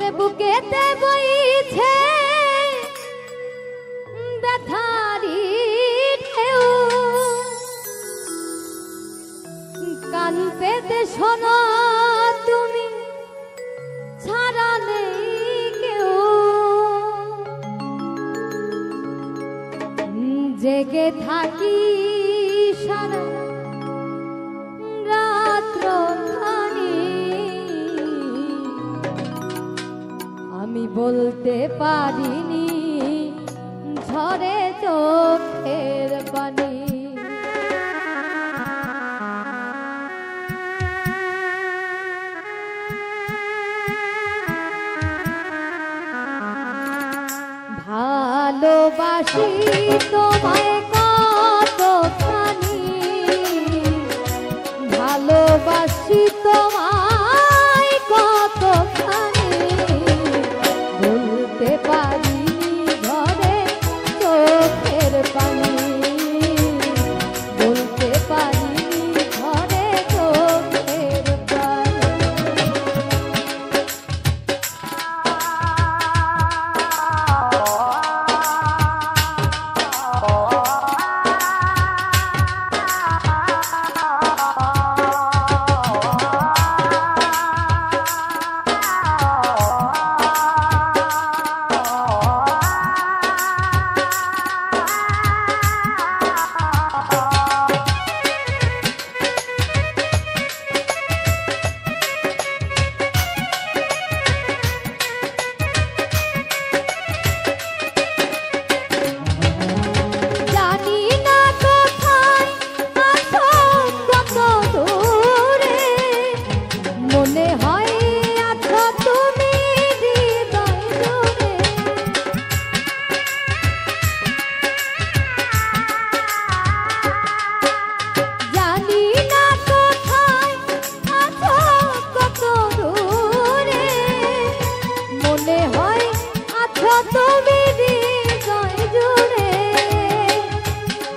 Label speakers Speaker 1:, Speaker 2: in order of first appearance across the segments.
Speaker 1: ওরে বুকেতে বইছে ব্যথারি ঢেউ, কান পেতে শোনো তুমি ছাড়া নেই কেউ। জেগে থাকি সারা রাত্র খানি, আমি বলতে পারিনি ঝরে চোখের পানি। ভালোবাসি তোমায় কতখানি, ভালোবাসি তোমায় কতখানি, বলতে পারিনি ঝরে চোখের পানি, বলতে পারিনি ঝরে চোখের পানি।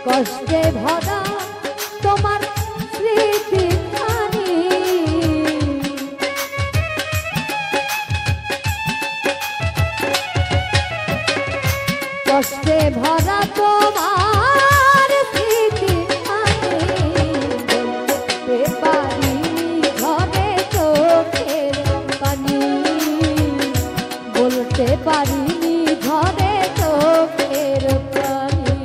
Speaker 1: কষ্টে ভরা তোমার স্মৃতি খানি, কষ্টে ভরা তোমার স্মৃতি খানি, বলতে পারিনি ঝরে চোখের পানি, বলতে পারিনি ঝরে চোখের পানি।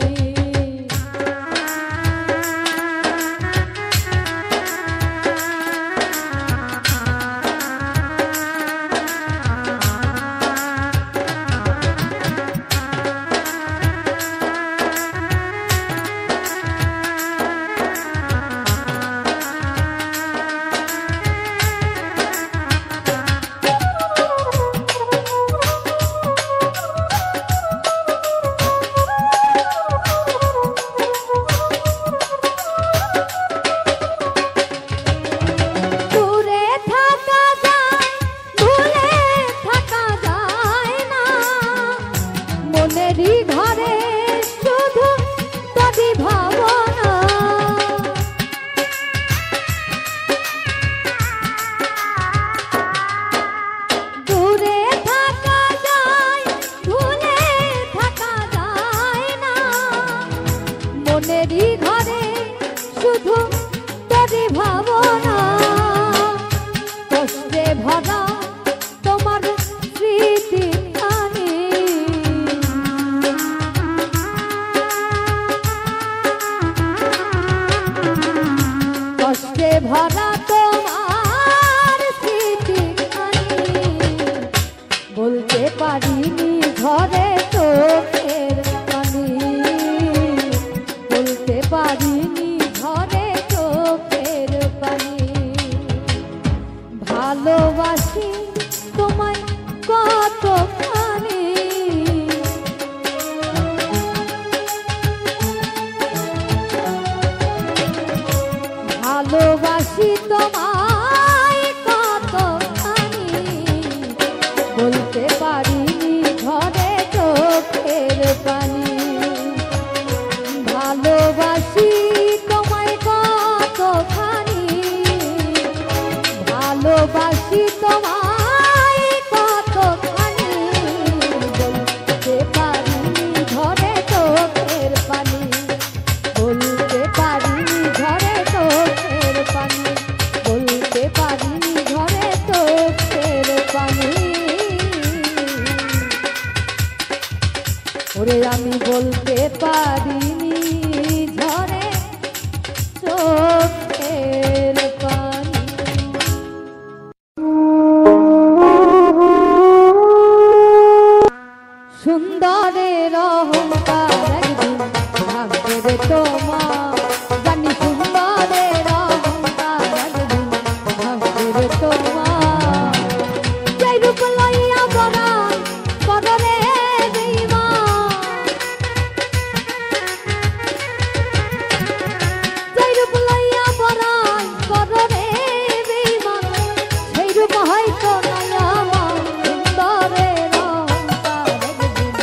Speaker 1: ঘরে শুধু তোরই ভাবনা, দূরে থাকা যায় ভুলে থাকা যায় না, মনেরই ঘরে শুধু তোরই ভাবনা, কষ্টে ভরা তোমার স্মৃতি ভরা তোমার স্মৃতি খানি, বলতে পারিনি ঝরে চোখের পানি, বলতে পারিনি ঝরে চোখের পানি। ভালোবাসি তোমায় কতখানি, ভালোবাসি তোমায় কতখানি, বলতে পারিনি ঝরে চোখের পানি, ভালোবাসি তোমায় কতখানি, ভালোবাসি তোমায় কত ওরে আমি বলতে পারিনি ঝরে চোখের পানি। সুন্দরের অহংকার একদিন ভাঙবে রে তোমার, জানি সুন্দরের অহংকার একদিন ভাঙবে রে তোমার। যেই রূপ লইয়া বড়াই কররে বেঈমান, যেই রূপ লইয়া বড়াই কররে বেঈমান, সেই রূপ হয়তো নাই আমার। সুন্দরের অহংকার একদিন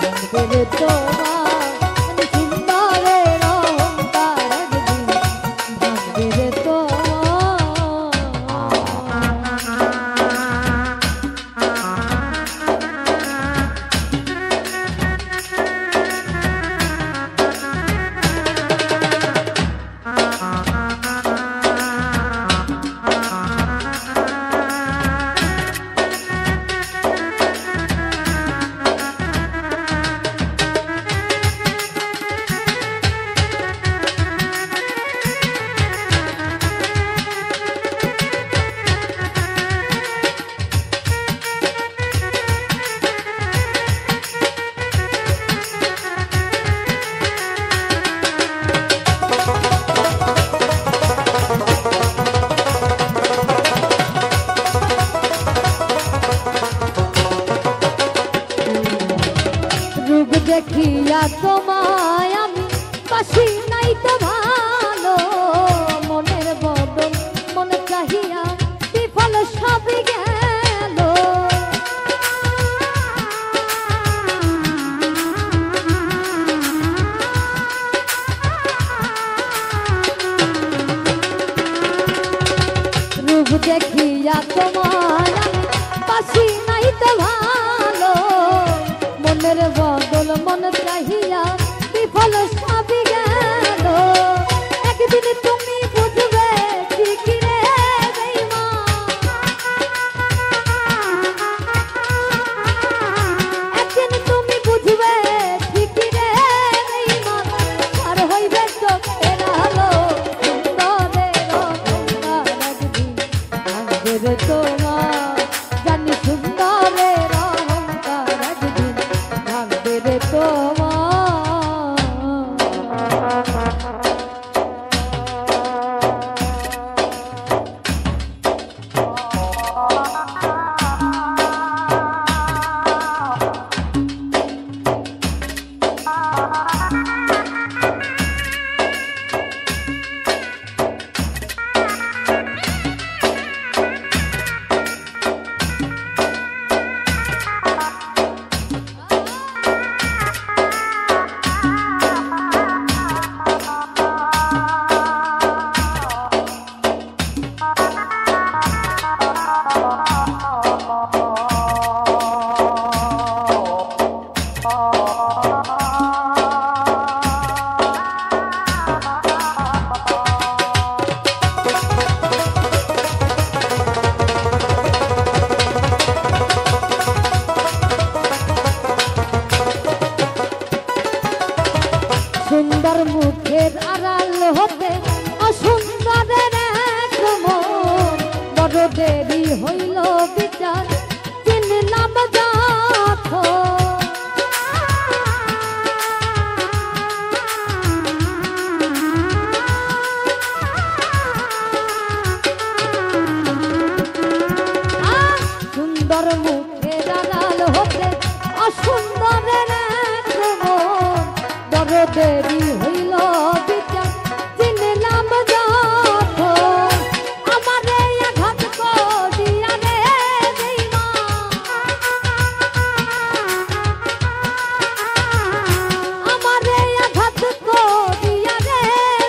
Speaker 1: ভাঙবে রে তোমার, সুন্দরের অহংকার একদিন ভাঙবে রে তোমার। রূপ দেখিয়া তোমায় আমি বাসি নাই তো ভালো, মনের বদল মন চাহিয়া বিফল সবই গেল। রূপ দেখিয়া তোমায় আমি বাসি নাই তো ভালো, মনের বদল মন চাহিয়া বিফল সবই গেল। একদিন তুমি বুঝবে ঠিকই রে বেঈমান, একদিন তুমি বুঝবে ঠিকই রে বেঈমান, আর হইবে চোখের আলো। সুন্দরের অহংকার একদিন ভাঙবে রে তোমার, জানি সুন্দরের অহংকার একদিন ভাঙবে রে তোমার। সুন্দর মুখের আড়াল হতে অসুন্দরের এক মন, বড় দেরি হইল বিচার চিনলাম যখন। সুন্দর মুখের আড়াল হতে অসুন্দরের এক মন, বড় দেরি হইল বিচার চিনলাম যখন। আমারে আঘাত করিয়া রে বেঈমান, আমারে আঘাত করিয়া রে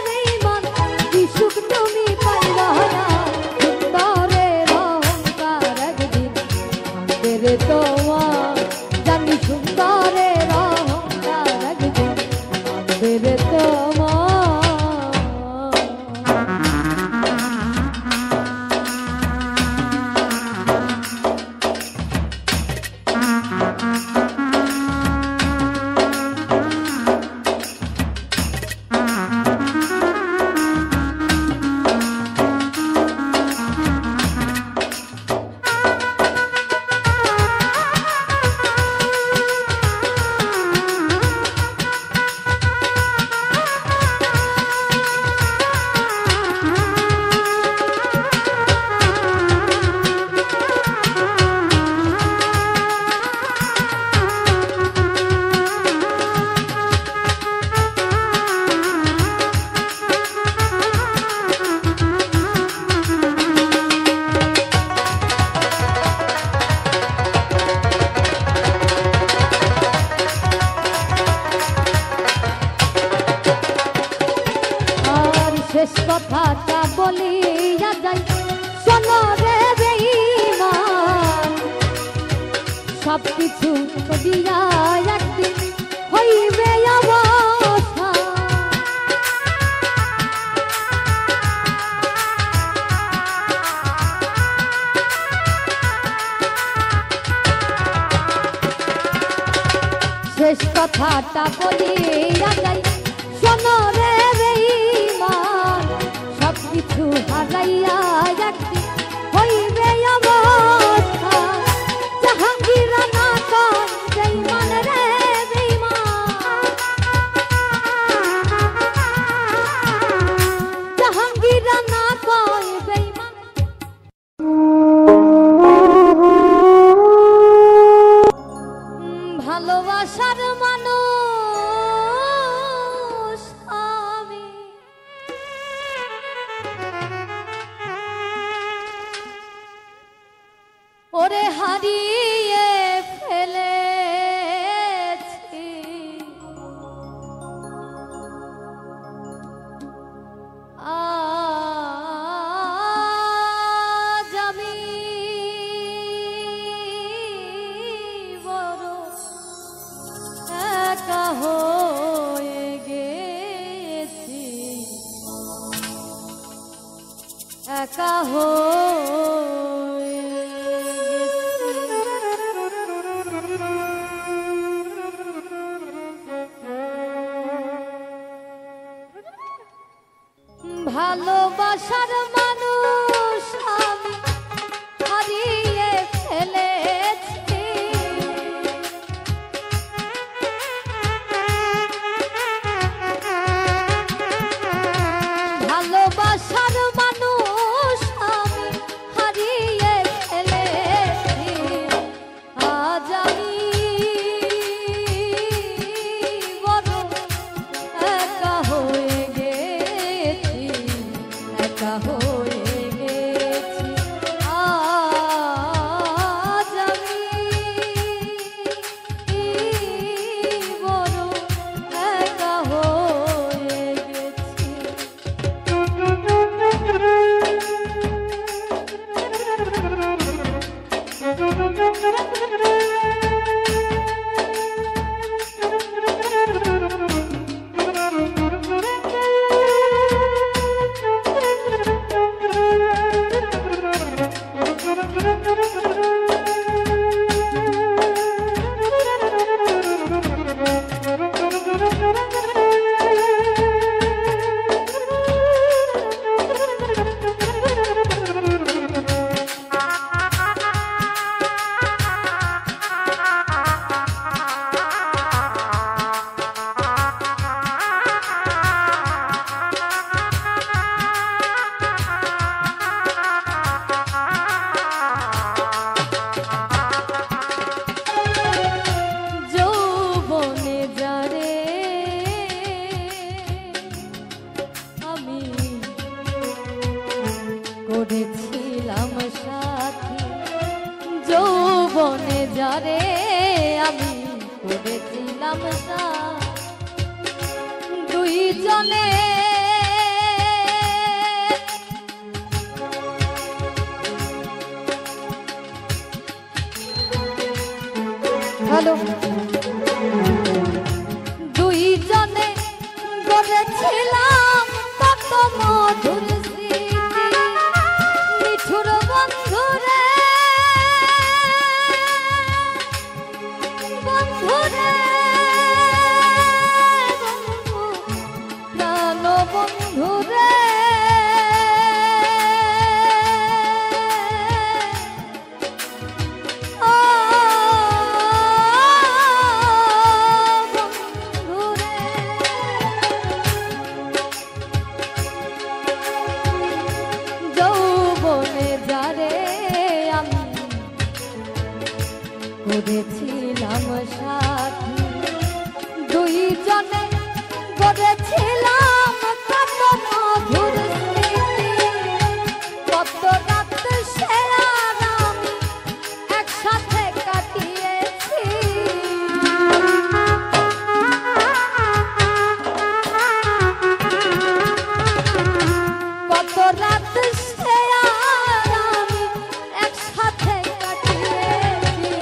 Speaker 1: বেঈমান, কি সুখ তুমি পাইলা না। সুন্দরের অহংকার একদিন ভাঙবে রে তোমার, জানি সুন্দরের অহংকার একদিন ভাঙবে রে তোমার। সব কিছু দিয়া একদিন হইবে অবস্থা। শেষ কথাটা বলিয়া যাই শোনো রে বেঈমান, সব কিছু হারাইয়া একদিন হইবে অবস্থা। জাহাঙ্গীর না কয় বেঈমান রে বেঈমান, জাহাঙ্গীর না কয় বেঈমান। ভালোবাসার মানুষ আমি, ওরে হারিয়ে ফেলেছি। আজ আমি বড় একা হয়ে গেছি, একা হয়ে ভালোবাসার মানুষ আমি হারিয়ে ফেলেছি। ভালোবাসার মানুষ আমি হারিয়ে ফেলেছি। আজ আমি বড় একা হয়ে গেছি, একা হয়ে গেছি। আজ আমি বড় একা হয়ে গেছি। যৌবনে যারে আমি করেছিলাম সাথী, যৌবনে যারে আমি করেছিলাম সাথী, দুইজনে হ্যালো দুইজনে গড়েছিলাম কত মধুর স্মৃতি। নিঠুর বন্ধুরে বন্ধুরে প্রাণ বন্ধুরে, করেছিলাম সাথী, দুইজনে গড়েছিলাম কত মধুর স্মৃতি। কত রাত সে আর আমি একসাথে কাটিয়েছি, কত রাত সে আর আমি একসাথে কাটিয়েছি।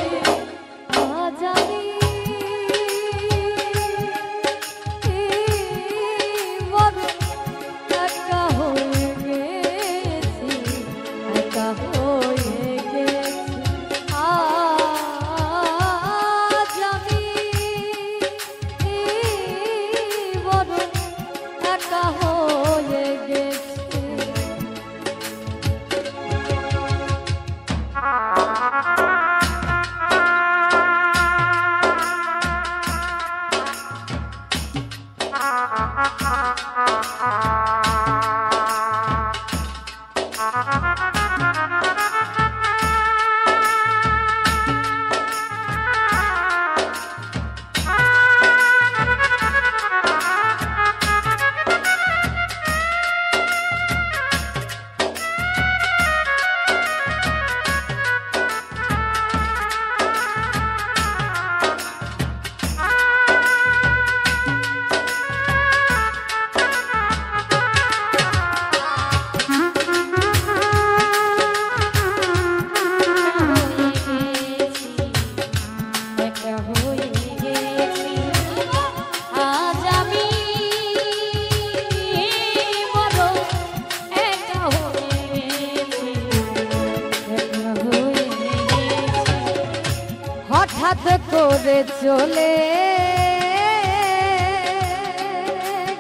Speaker 1: হঠাৎ করে চলে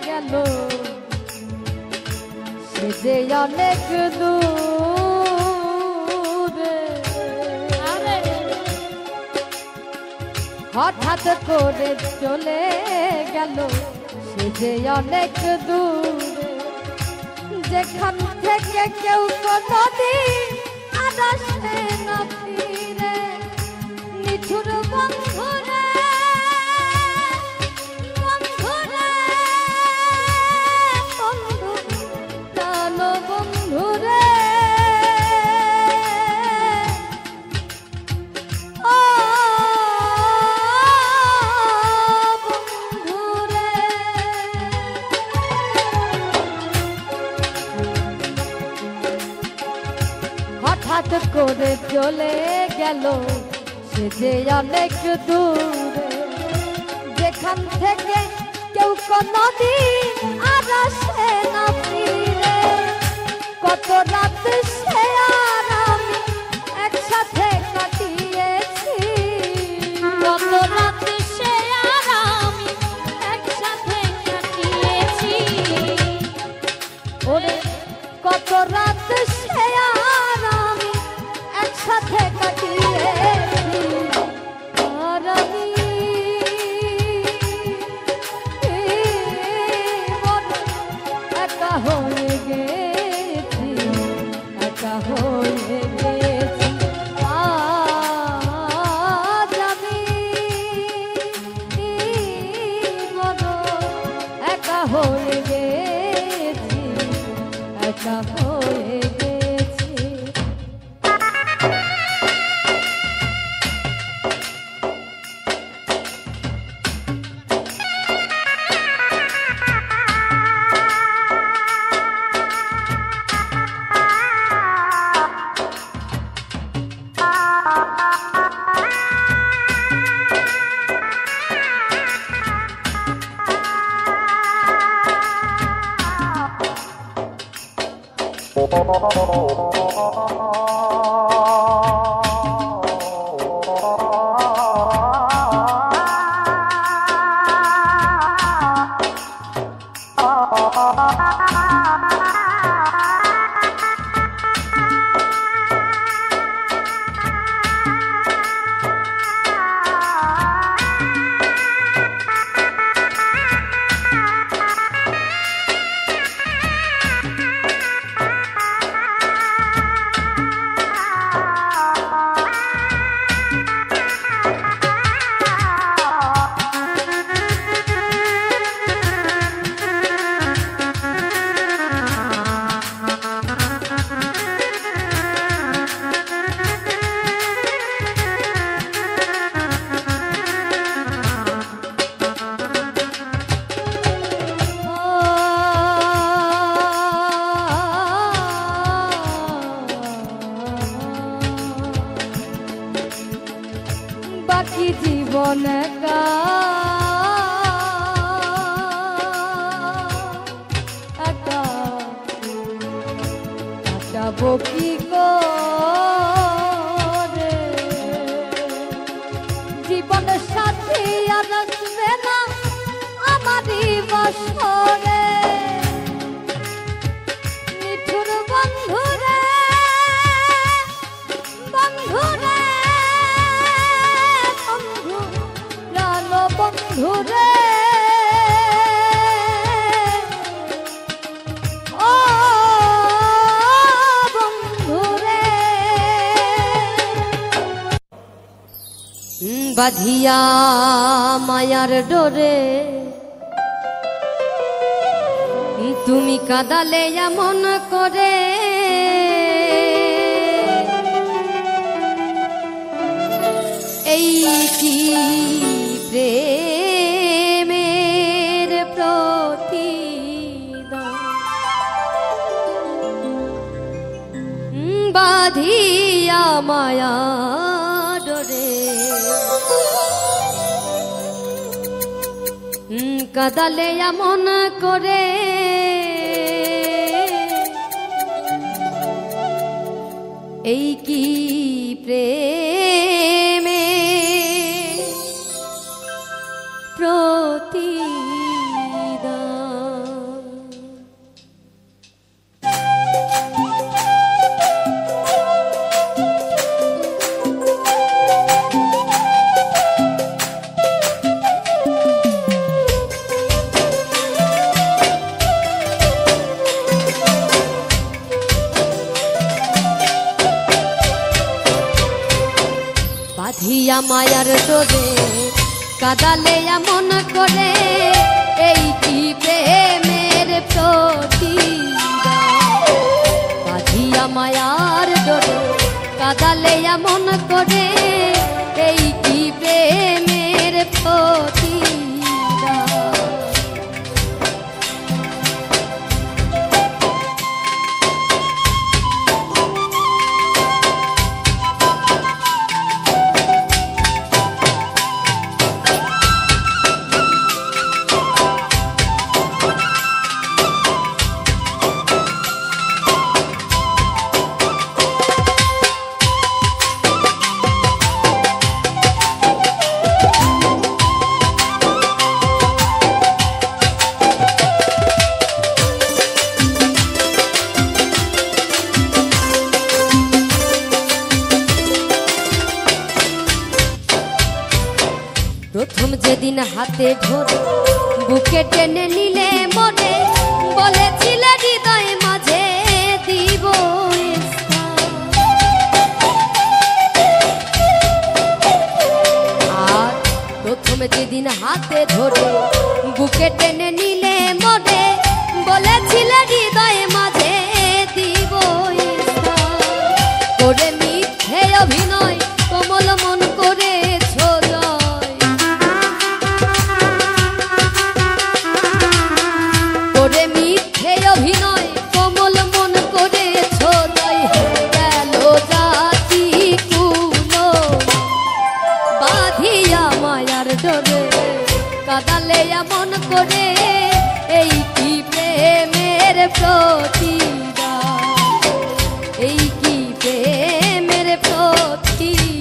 Speaker 1: গেল সে যে অনেক দূরে। হঠাৎ করে চলে গেল সে যে অনেক দূরে, যেখান থেকে কেউ কোনদিন আর আসে না ফিরে। নিঠুর বন্ধুরে বন্ধুরে বন্ধু প্রাণ বন্ধুরে ও বন্ধুরে। হঠাৎ করে চলে গেল সে যে অনেক দূরে, যেখান থেকে কেউ কোনদিন আর আসে না ফিরে। কত রাত সে আর আমি একসাথে কাটিয়েছি,
Speaker 2: কত রাত সে আর আমি একসাথে কাটিয়েছি।
Speaker 1: ওরে কত রাত সে আর আমি একসাথে কাটিয়েছি। আর আমি বড় একা হয়ে গেছি, একা হয়ে গেছি। আজ আমি বড় একা হয়ে গেছি, একা হয়ে গেছি। বাকি জীবন একা একা কাটাবো কি করে। জীবন সাথী আর আসবে না আমারই বছরে। নিঠুর বন্ধুরে বন্ধুরে বন্ধু প্রাণ বন্ধুরে ও বন্ধুরে। বাঁধিয়া মায়ার ডোরে তুমি কাঁদালে এমন করে। এই কি প্রেমের প্রতিদান, বাঁধিয়া মায়া ডোরে কাঁদালে এমন করে। এই কি প্রেমে বাঁধিয়া মায়ার ডোরে কাদালে এমন করে, এই কি প্রেমের প্রতিদান। বাঁধিয়া মায়ার ডোরে কাদালে এমন করে, এই কি প্রেমের প্রতিদান। প্রথম যেদিন হাতে ধরে বুকে টেনে নিলে মনে, বলেছিলে হৃদয় মাঝে দিব স্থান। আর প্রথম যেদিন হাতে ধরে বুকে টেনে নিলে মনে, বলেছিলে হৃদয় মাঝে দিব স্থান। করে মিথ্যে অভিনয় কোমল মন করেছ জয়, করে মিথ্যে অভিনয় কোমল মন করেছ জয়। গেল জাতি কুলো বাঁধিয়া মায়ার ডোরে কাদালে এমন করে, এই কি প্রেমের প্রতিদান। এই কি প্রেমের প্রতিদান।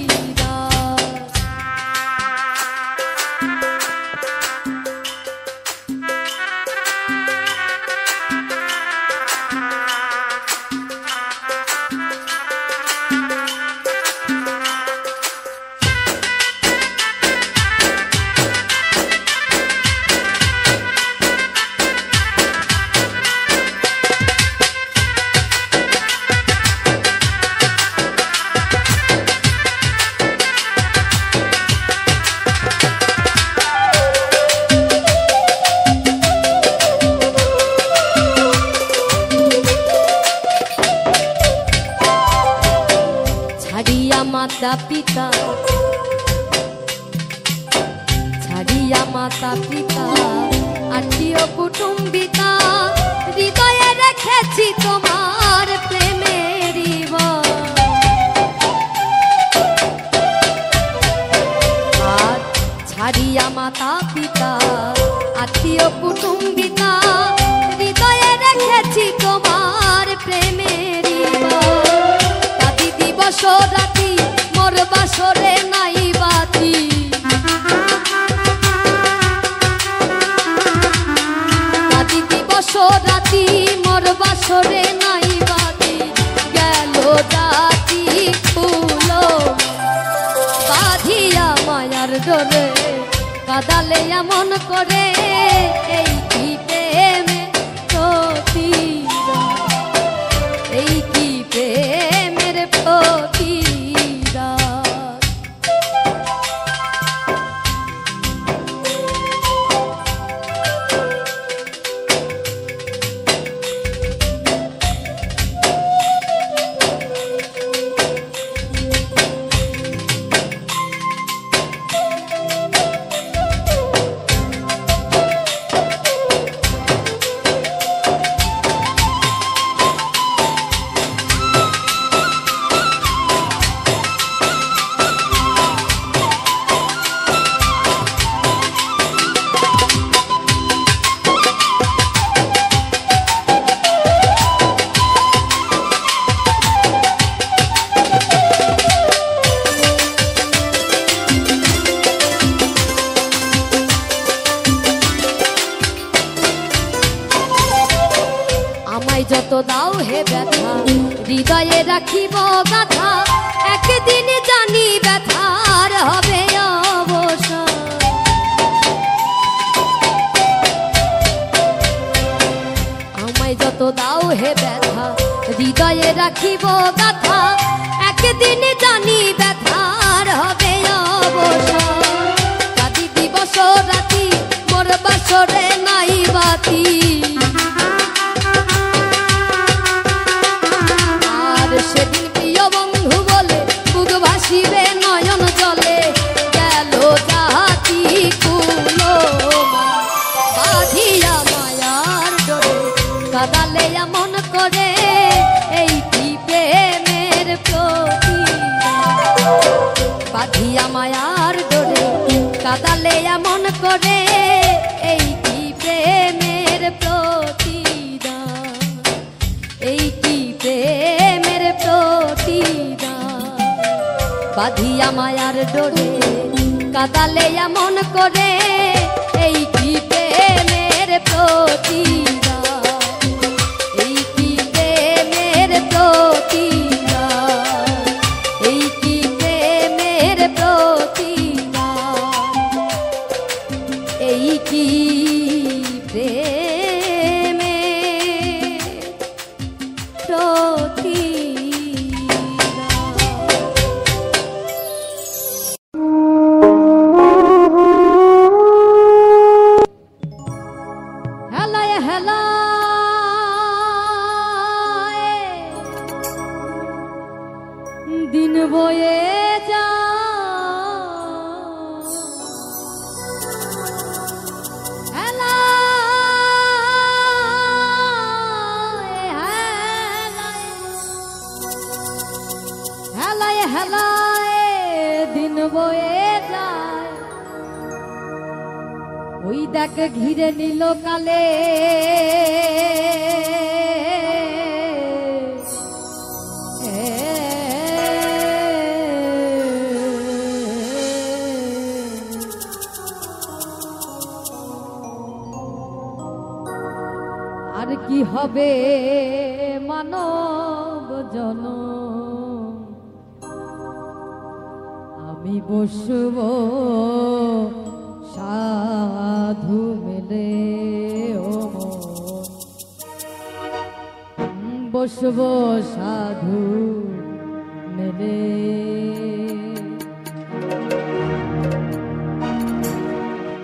Speaker 1: ছাড়িয়া মাতা পিতা, ছাড়িয়া মাতা পিতা আত্মীয় কুটুম্বিতা, হৃদয়ে রেখেছি তোমার প্রেমের বাণ। আর ছাড়িয়া মাতা পিতা আত্মীয় কুটুম্বিতা, হৃদয়ে রেখেছি তোমার প্রেমের বাণ। কাঁদি দিবস রাতি মোর বাসরে নাই বাতি, কাঁদি দিবস রাতি মোর বাসরে নাই বাতি। গেল জাতি ফুলো বাঁধিয়া মায়ার ডোরে কাদালে এমন করে, এই কি প্রেমের প্রতিদান। এই কি প্রেমের প্রতিদান। যত দাও হে ব্যথা, হৃদয়ে রাখিব গাথা, একদিন জানি ব্যথার হবে অবসান। আমায় যত দাও হে ব্যথা, হৃদয়ে রাখিব গাথা, একদিন জানি ব্যথার হবে বাঁধিয়া মায়ার ডোরে কাদালে এমন করে এই কি প্রেমের প্রতিদান এই কি প্রেমের প্রতিদান বাঁধিয়া মায়ার ডোরে কাদালে এমন করে এই কি প্রেমের প্রতিদান এই কি প্রেমের প্রতিদান এই কি প্রেমের প্রতিদান এই কি প্রেমের প্রতিদান হেলায় হেলায় দিন বয়ে যা হেলায় হেলায় দিন বয়ে যায় ওই দেখ ঘিরে নিল কালে আর কি হবে মানব জনম আমি বসব সাধু মেলে ও মন বসব সাধু মেলে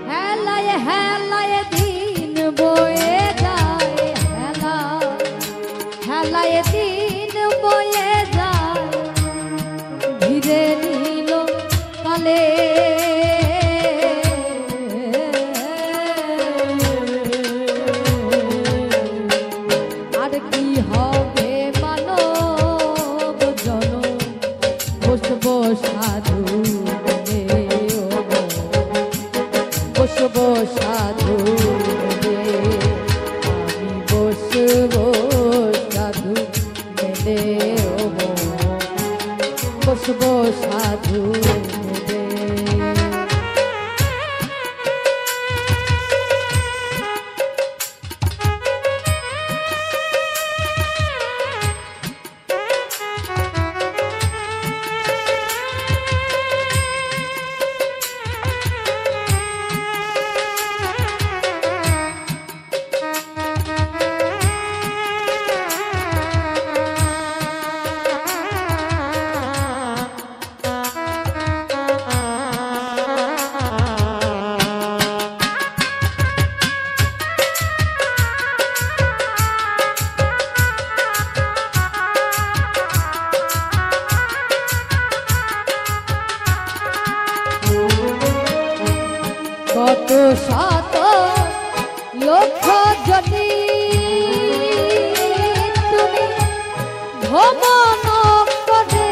Speaker 1: হেলায় হেলায় দিন বয়ে যায় হেলায় দিন বয়ে যায় ধীরে নিল কালে আর কি হবে মানব জনম বসব সাধু মেলে ও মন বসব সাধু মেলে আমি বসব সাধু মেলে ও মন বসব সাধু মেলে কত শত লক্ষ যদি তুমি ভ্রমণ করে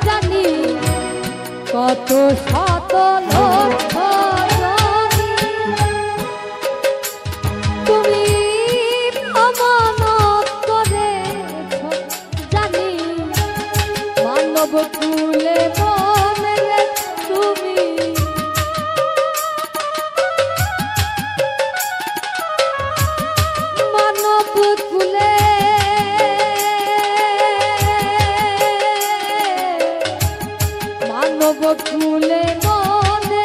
Speaker 1: জানি কত শত লক্ষ যদি তুমি ভ্রমণ করে জানি মানব কুলে মনে তুমি কুলে মনে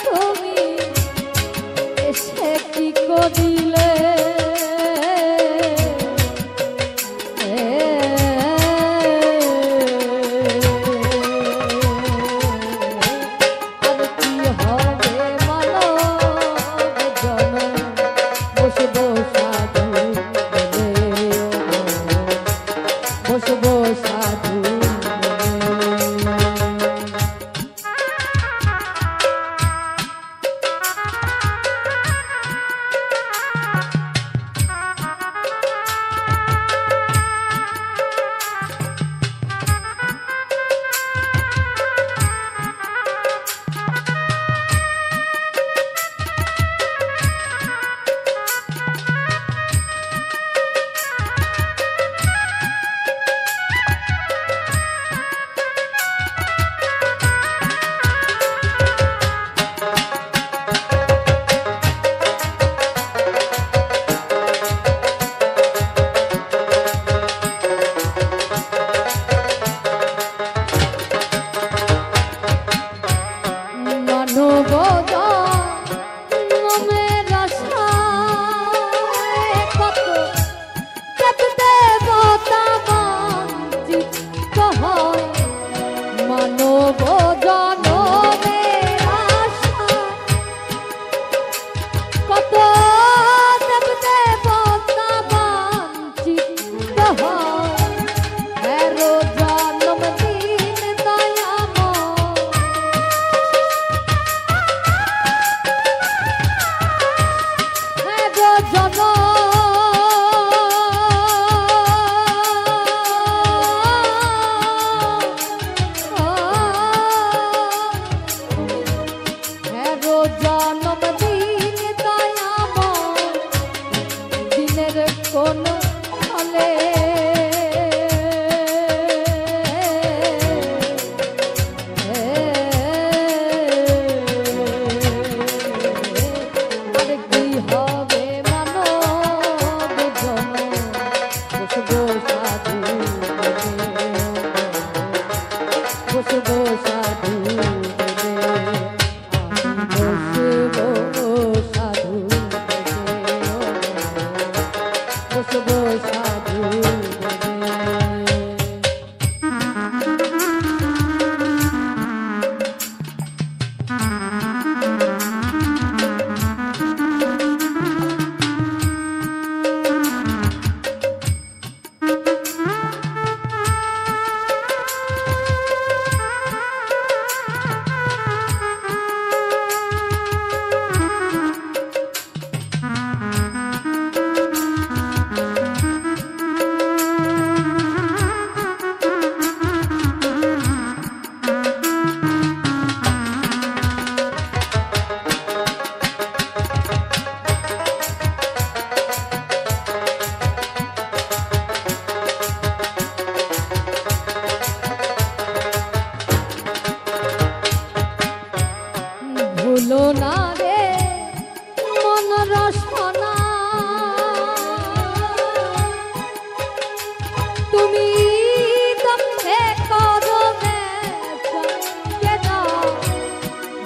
Speaker 1: তুমি এসে কি করিলে আর কি হবে মানব জনম বসব সাধু মেলে বসব সাধু নব জনমের আশা কত দেব দেবতা বাঞ্ছিত হয় এরো জন্মদিন দয়াময় এরো জন্মদিন দয়াময় দিনের কোন ফলে আর কি হবে মানব জনম বসবো সাধু বসবো সাধু বসবো সাধু ভুলো না রে মন রসনা তুমি দমে করো বেচনা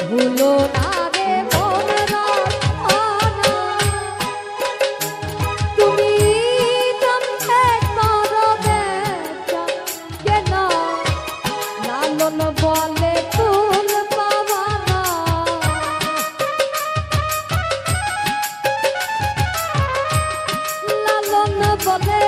Speaker 1: ভুলো না রে মন রসনা তুমি দমে করো বেচনা লালন বলে ফুল পাওয়ানা লালন বলে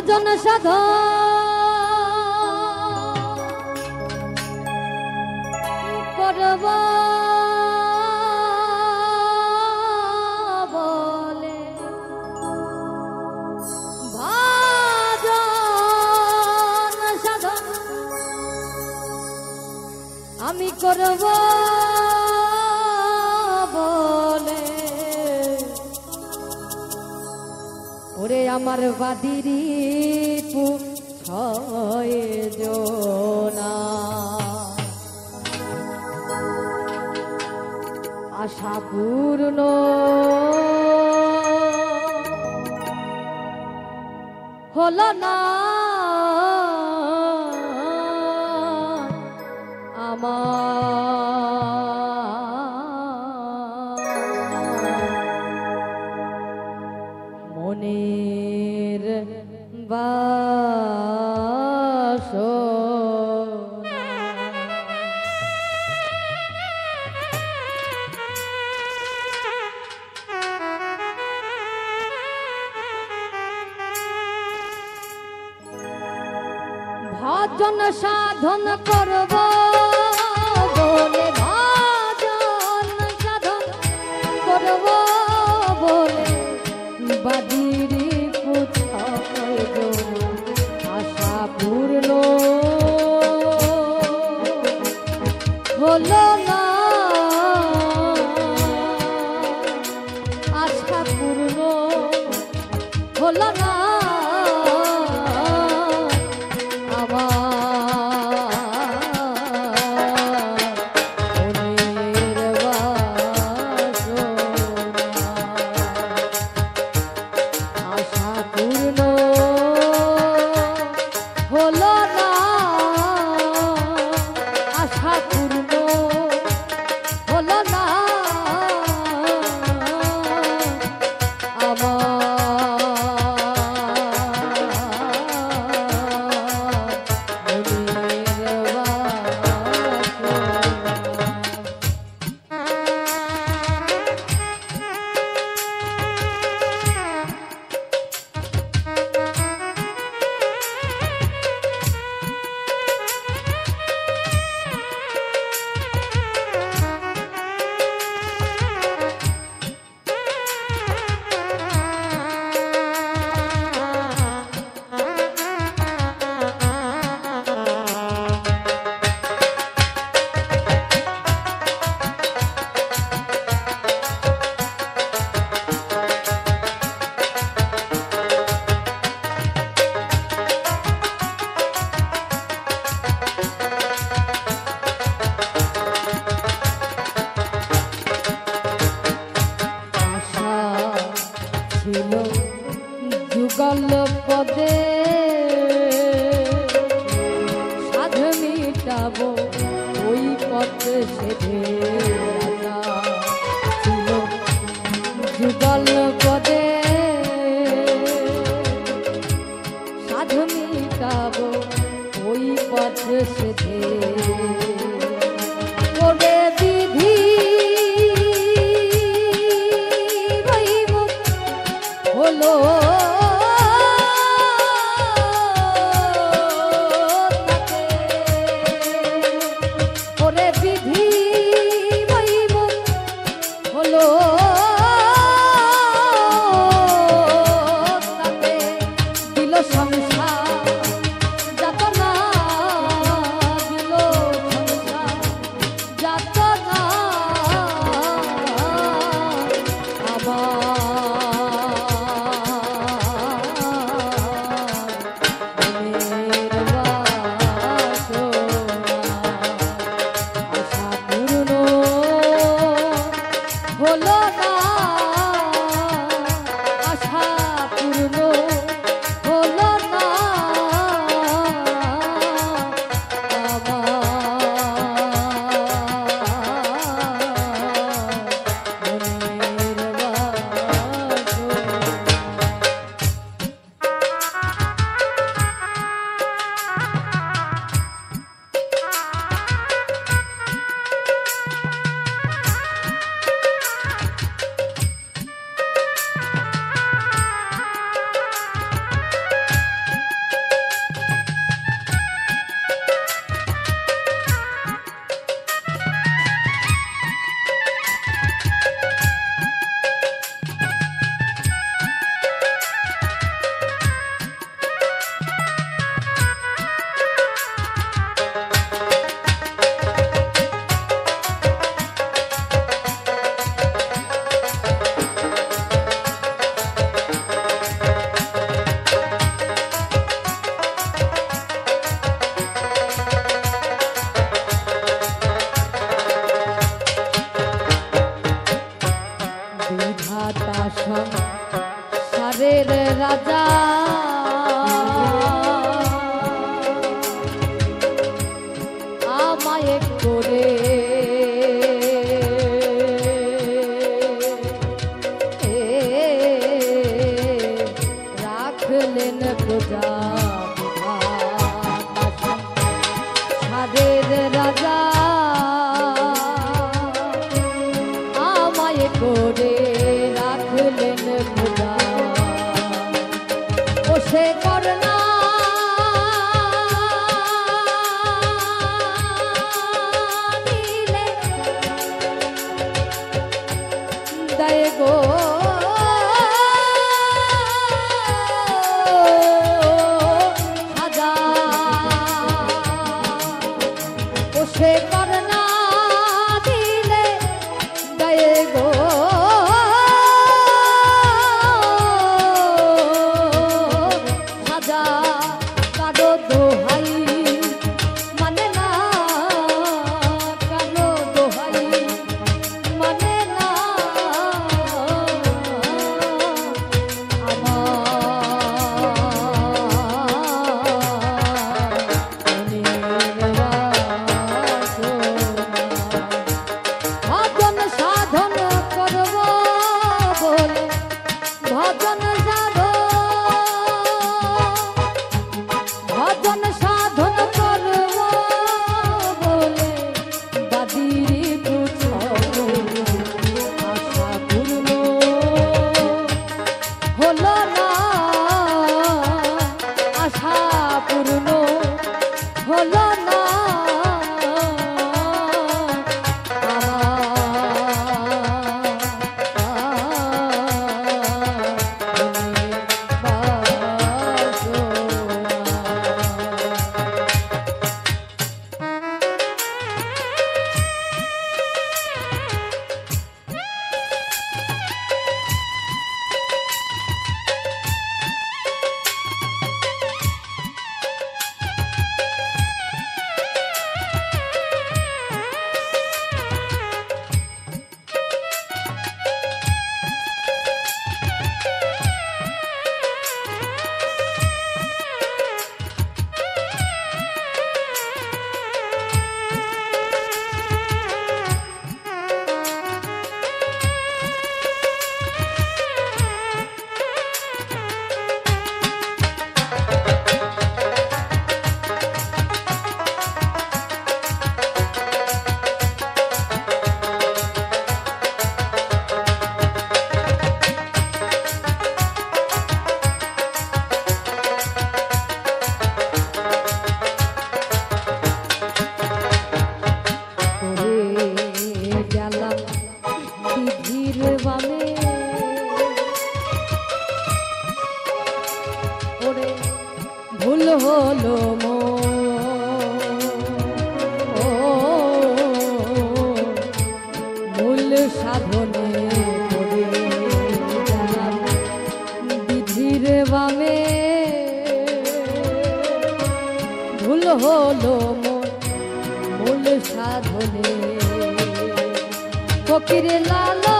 Speaker 1: ভজন সাধন করব বলে ভজন সাধন আমি করব বলে ওরে আমার বাদিরি ছয় জনা আশা পূর্ণ হলো না আমার মনের বাসনা ভজন সাধন করব বলে ভজন সাধন করব বলে বাদিরি আশা পূর্ণ হলো না আশা পূর্ণ হলো না যুগল পদে সাধ মিটাবো ওই পথে সেধে ছিল যুগল পদে সাধ মিটাবো ওই পথে সেধে ওরে বিধি হলো ওরে বিধি হলো দিল সংসার যত না দিল সংসার যত না আমার সারের রাজা আমায় করে রাখলেন প্রজা সারের রাজা আমায় করে রাখলেন প্রজা ও সে করনা দিলে দেয় গো সাজা ও সে করনা দিলে দেয় গো সাজা কারো দোহাই মানে না কারো দোহাই মানে না ভজন সাধন করব বলে ভজন ভজন সাধন করব বলে বাদির আশা পূর্ণ হলো না আশা পূর্ণ হলো না ভুল হলো মূল সাধনে বিধির বামে ভুল হলো মূল সাধনে ফকির লালা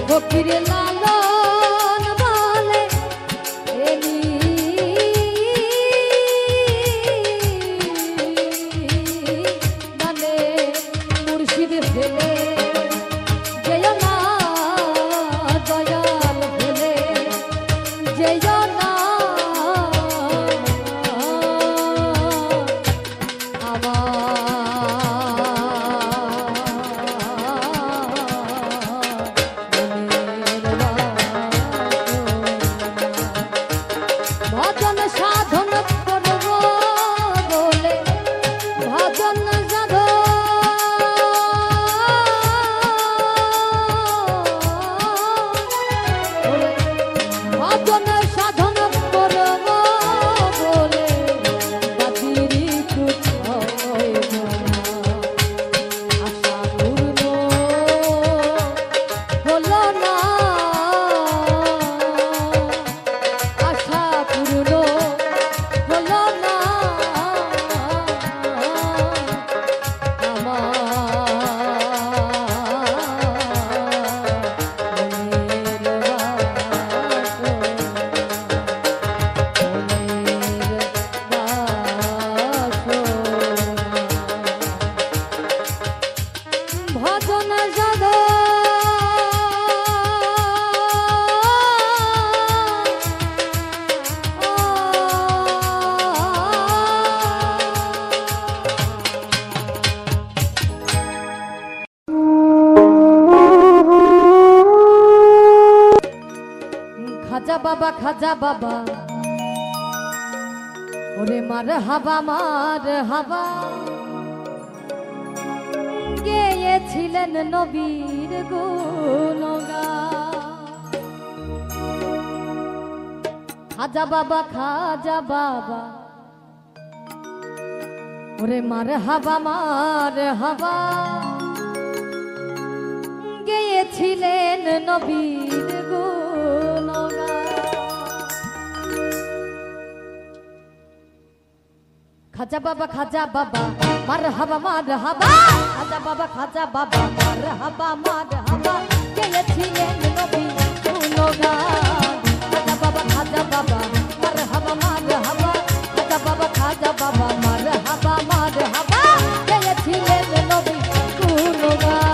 Speaker 1: ফকিরে লালন বলে এলি গানে মুর্শিদ ফেলে যেও না দয়াল ফেলে যেও না ভজন সাধন করব বলে ভজন ভজন সাধন করব বলে বাদিরি আশা পূর্ণ হলো না খাজা বাবা ওরে মার হাবা গেয়েছিলেন নবীর গুণগান। খাজা বাবা ওরে মার হাবা গেয়েছিলেন নবীর গুণগান। খাজা বাবা মার হাবা খাজা বাবা মার হাবা গেয়েছিলেন নবীর গুণগান। খাজা বাবা মার হাবা খাজা বাবা মার হাবা গেয়েছিলেন নবীর গুণগান।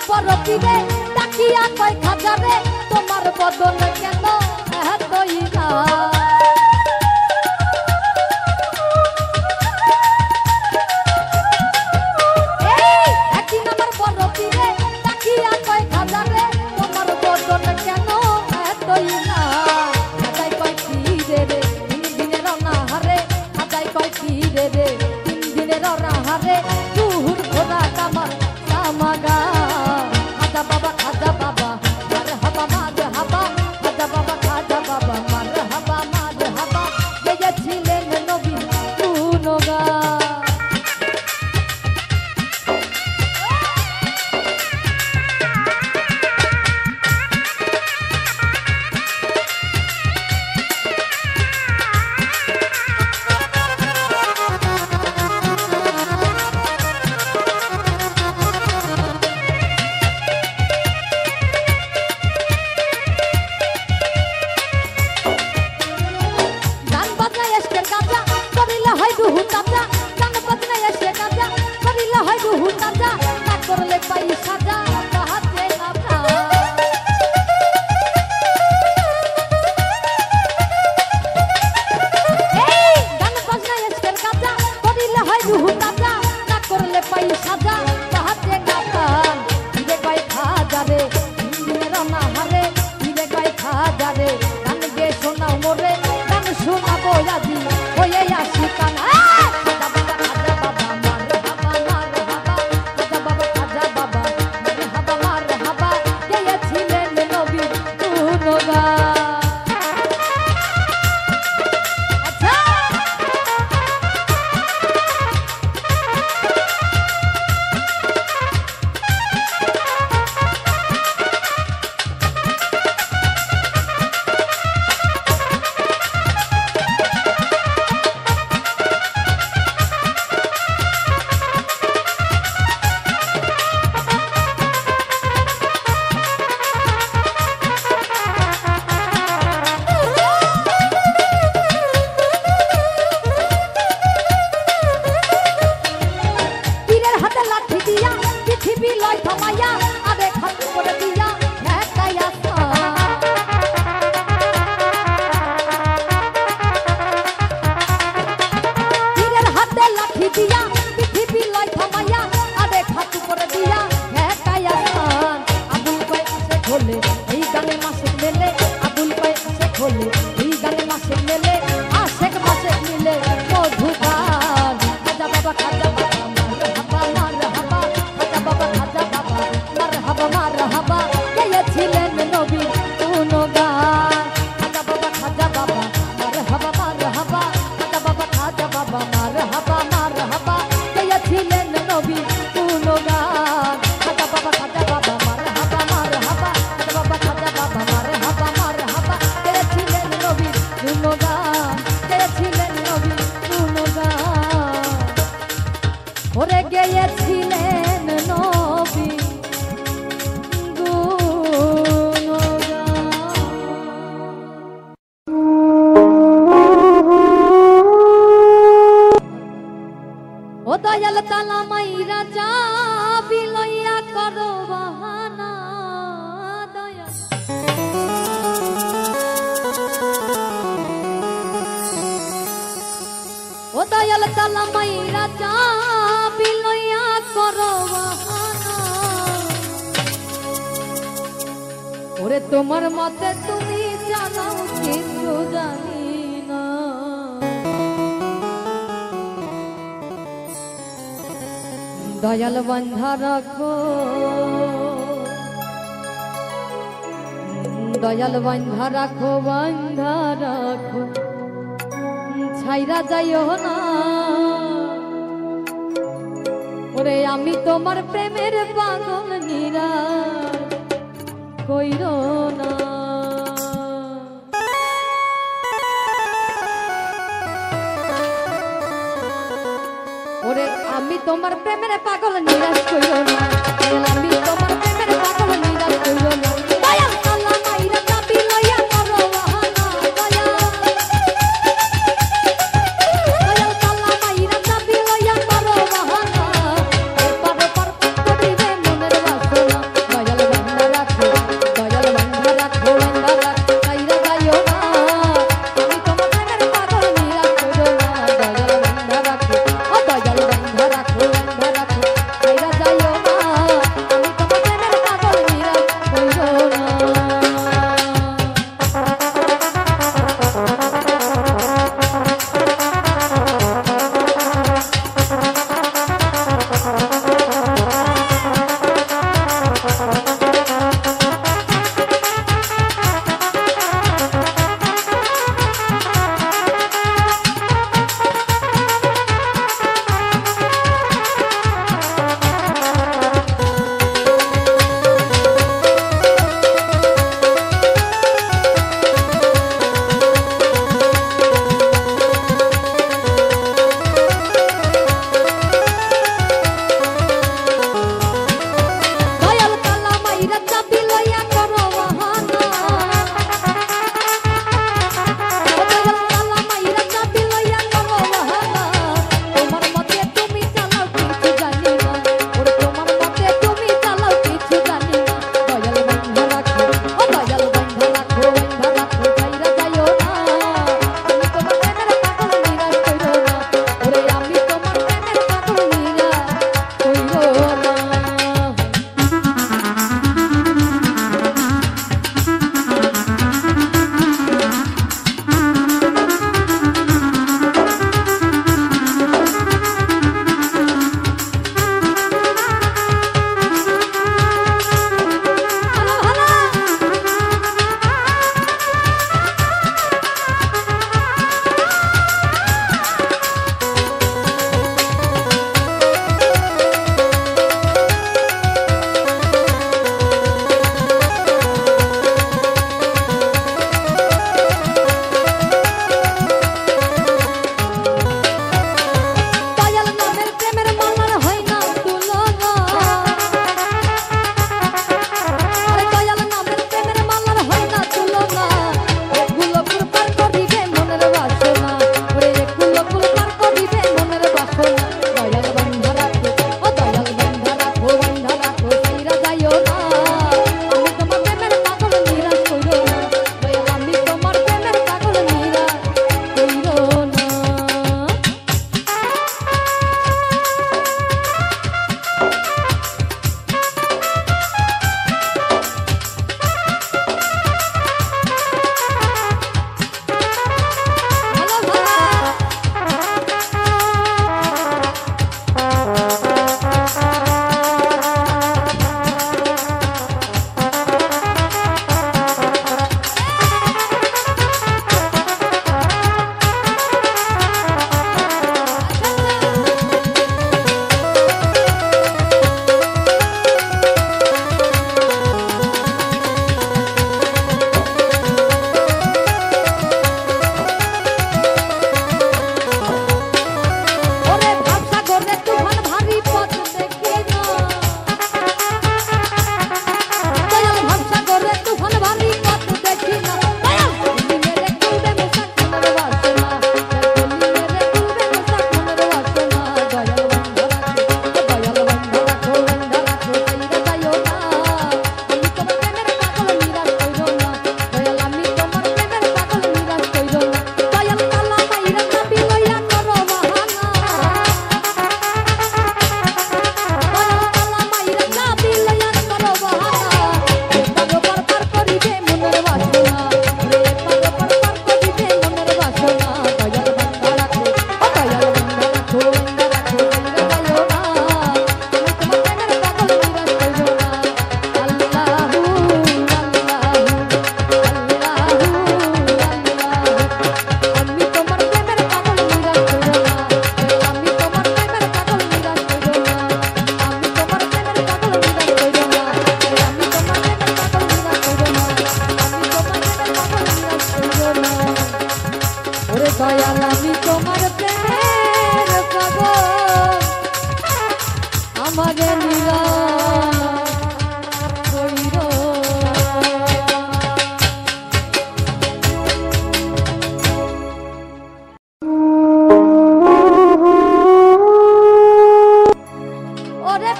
Speaker 1: পরকিরে তাকিয়া কয় খাজারে তোমার বদল কেন এতই না। এই একদিন আমার পরকিরে তাকিয়া কয় খাজারে তোমার বদল কেন এতই না। খাজাই কয় কি রে 3 দিনের অনাহারে খাজাই কয় কি রে 3 দিনের অনাহারে তুহুর খোদা কামার কামাগা। খাজা বাবা মার হাবা খাজা বাবা মার হাবা গেয়েছিলেন নবীর গুণগান। করলে পাই সাজা তাহাতে কাটা। এই গান বাজনা এসকের কাজা করিলে হয় রুহু তাজা না করলে পাই সাজা তাহাতে কাটা। ধীরে কয় খাজারে দিনের অনাহারে ধীরে কয় খাজারে গান গে শোনাও মোরে গান শোনাবো আজি হয়ে আসি কানা। ওরে গেয়েছিলেন নবী গুণগান। ও দয়াল তালা মাইরা যাবি লইয়া করো বাহানা দয়াল ও দয়াল তালা মাইরা যাবি লইয়া করো বাহানা ওরে তোমার মতে তুমি জানাও কিছু জানি না দয়াল বন্ধা রাখো দয়াল বন্ধা রাখো বন্ধা রাখো ছাইরা যাইও না ওরে আমি তোমার প্রেমের পাগল নিরা কইরো না ওরে আমি তোমার প্রেমের পাগল নিরাশ কইরো না আমি তোমার প্রেমের পাগল নিরাশ কইরো না দয়াল তালা মাইরা যাবি লইয়া করো বাহানা দয়াল তালা মাইরা যাবি লইয়া করো বাহানা পারে পার করিবে মনের বাসনা দয়াল বন্ধা রাখো ছাইরা যাইও না আমি তোমার প্রেমের পাগল নিরাশ কইরো না দয়াল বন্ধা রাখো ও দয়াল বন্ধা রাখো ছাইরা যাইও না আমি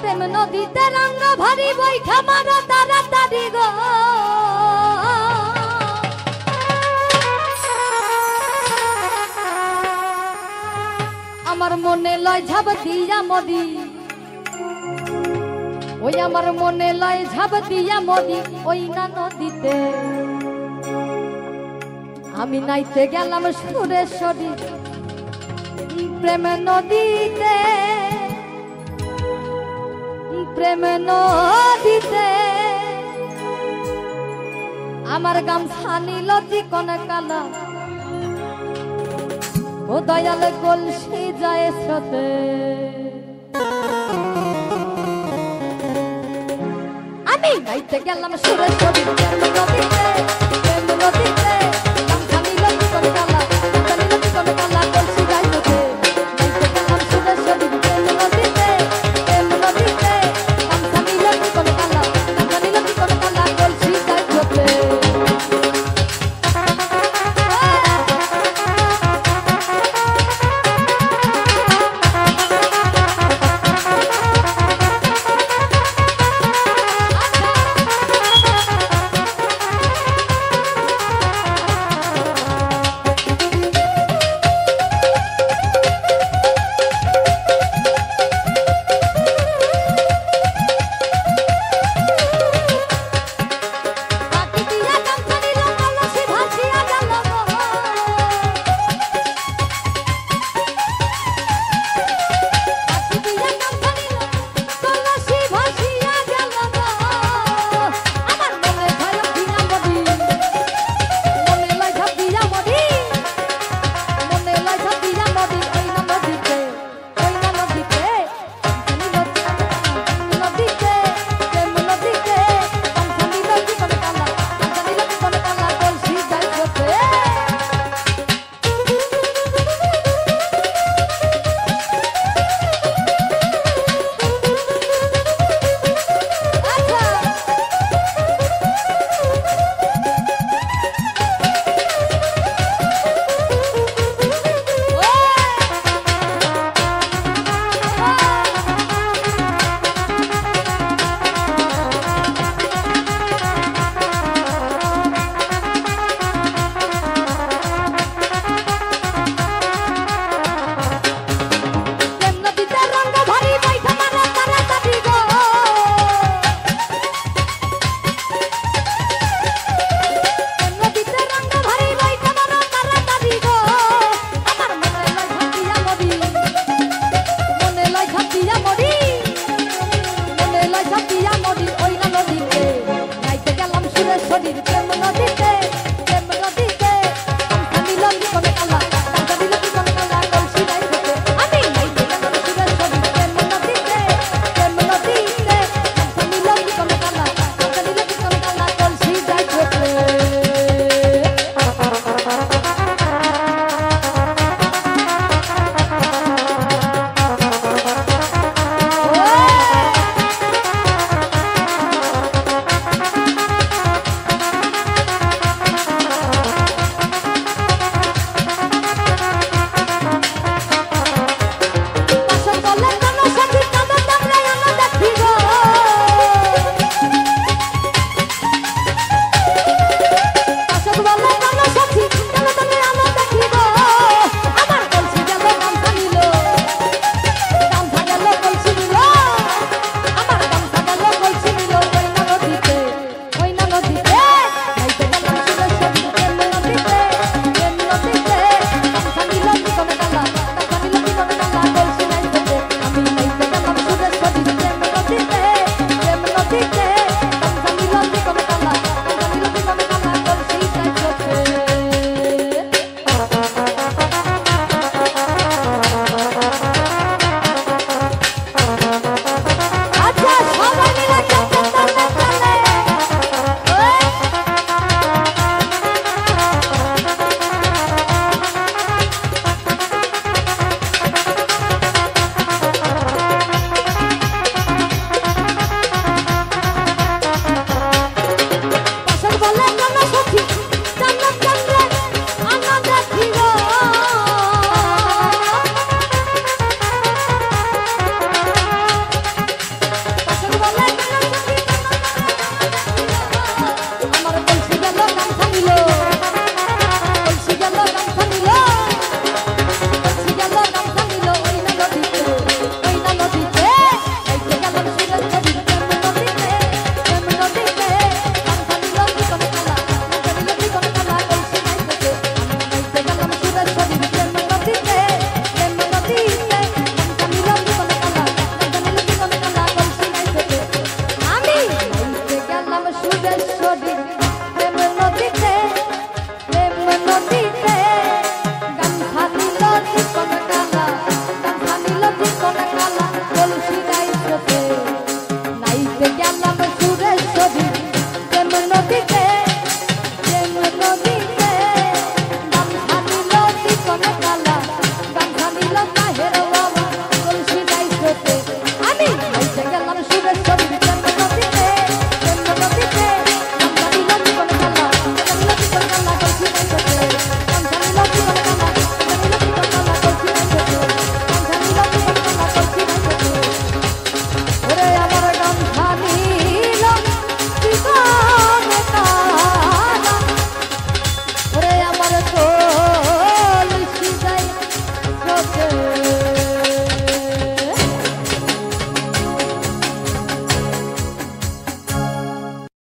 Speaker 1: প্রেম নদীতে রঙ্গ ভরি বৈঠা মারো তাড়াতাড়ি গো আমার মনে লয় ঝাব দিয়া মদি ওই আমার মনে লয় ঝাব দিয়া মদি ওই না নদীতে আমি নাইতে গেলাম সুরেশ্বরী প্রেম নদীতে প্রেম নদীতে আমার গামছা নিল চিকন কালা ও দয়াল কলসি যায় স্রোতে আমি নাইতে গেলাম সুরেশ্বরী প্রেম নদীতে প্রেম নদীতে